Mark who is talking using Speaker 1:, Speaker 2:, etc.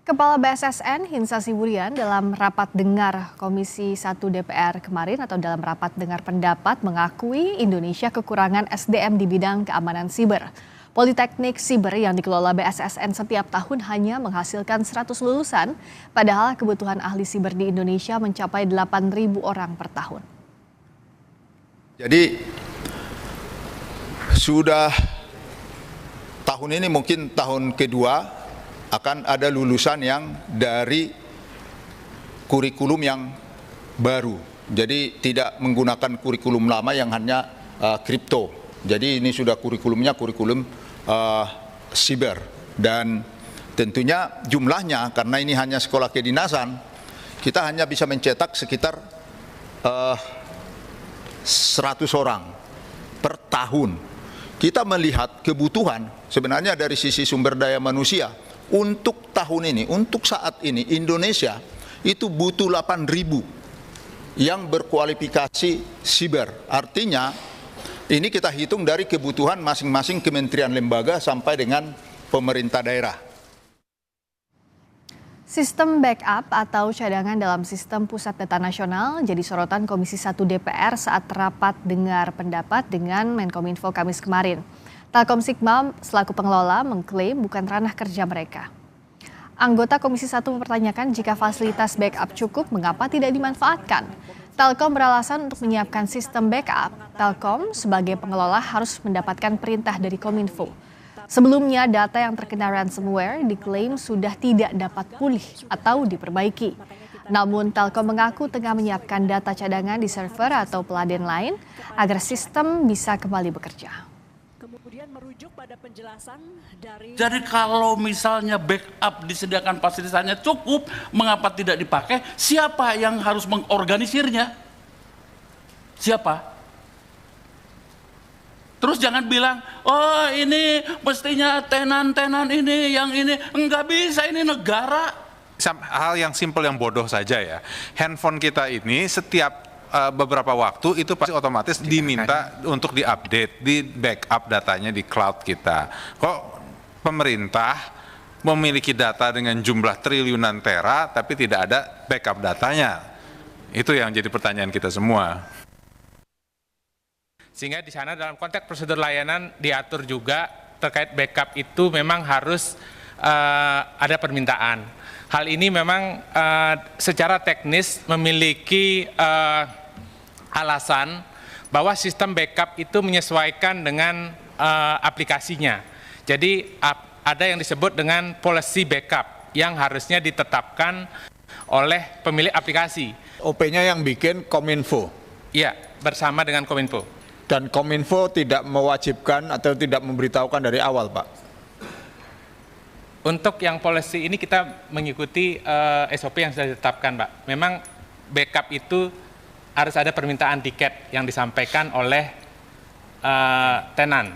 Speaker 1: Kepala BSSN Hinsa Siburian dalam rapat dengar Komisi 1 DPR kemarin atau dalam rapat dengar pendapat mengakui Indonesia kekurangan SDM di bidang keamanan siber. Politeknik siber yang dikelola BSSN setiap tahun hanya menghasilkan 100 lulusan, padahal kebutuhan ahli siber di Indonesia mencapai 8.000 orang per tahun.
Speaker 2: Jadi sudah tahun ini mungkin tahun kedua akan ada lulusan yang dari kurikulum yang baru. Jadi tidak menggunakan kurikulum lama yang hanya kripto. Jadi ini sudah kurikulumnya kurikulum siber. Dan tentunya jumlahnya karena ini hanya sekolah kedinasan, kita hanya bisa mencetak sekitar 100 orang per tahun. Kita melihat kebutuhan sebenarnya dari sisi sumber daya manusia. Untuk tahun ini, untuk saat ini Indonesia itu butuh 8.000 yang berkualifikasi siber. Artinya ini kita hitung dari kebutuhan masing-masing kementerian lembaga sampai dengan pemerintah daerah.
Speaker 1: Sistem backup atau cadangan dalam sistem pusat data nasional jadi sorotan Komisi 1 DPR saat rapat dengar pendapat dengan Menkominfo Kamis kemarin. Telkom Sigma selaku pengelola mengklaim bukan ranah kerja mereka. Anggota Komisi 1 mempertanyakan jika fasilitas backup cukup, mengapa tidak dimanfaatkan. Telkom beralasan untuk menyiapkan sistem backup. Telkom sebagai pengelola harus mendapatkan perintah dari Kominfo. Sebelumnya data yang terkena ransomware diklaim sudah tidak dapat pulih atau diperbaiki. Namun Telkom mengaku tengah menyiapkan data cadangan di server atau peladen lain agar sistem bisa kembali bekerja.
Speaker 3: Merujuk pada penjelasan dari...
Speaker 4: Jadi kalau misalnya backup disediakan fasilitasnya cukup, mengapa tidak dipakai? Siapa yang harus mengorganisirnya? Siapa? Terus jangan bilang, oh ini mestinya tenan-tenan ini, yang ini. Enggak bisa, ini negara.
Speaker 5: Hal yang simpel yang bodoh saja ya. Handphone kita ini setiap beberapa waktu itu pasti otomatis diminta untuk diupdate, di backup datanya di cloud kita. Kok pemerintah memiliki data dengan jumlah triliunan tera tapi tidak ada backup datanya? Itu yang jadi pertanyaan kita semua.
Speaker 6: Sehingga di sana dalam konteks prosedur layanan diatur juga terkait backup itu memang harus ada permintaan. Hal ini memang secara teknis memiliki alasan bahwa sistem backup itu menyesuaikan dengan aplikasinya. Jadi ada yang disebut dengan policy backup yang harusnya ditetapkan oleh pemilik aplikasi.
Speaker 7: OP-nya yang bikin Kominfo?
Speaker 6: Iya, bersama dengan Kominfo.
Speaker 7: Dan Kominfo tidak mewajibkan atau tidak memberitahukan dari awal, Pak?
Speaker 6: Untuk yang policy ini kita mengikuti SOP yang sudah ditetapkan, Pak. Memang backup itu harus ada permintaan tiket yang disampaikan oleh tenan.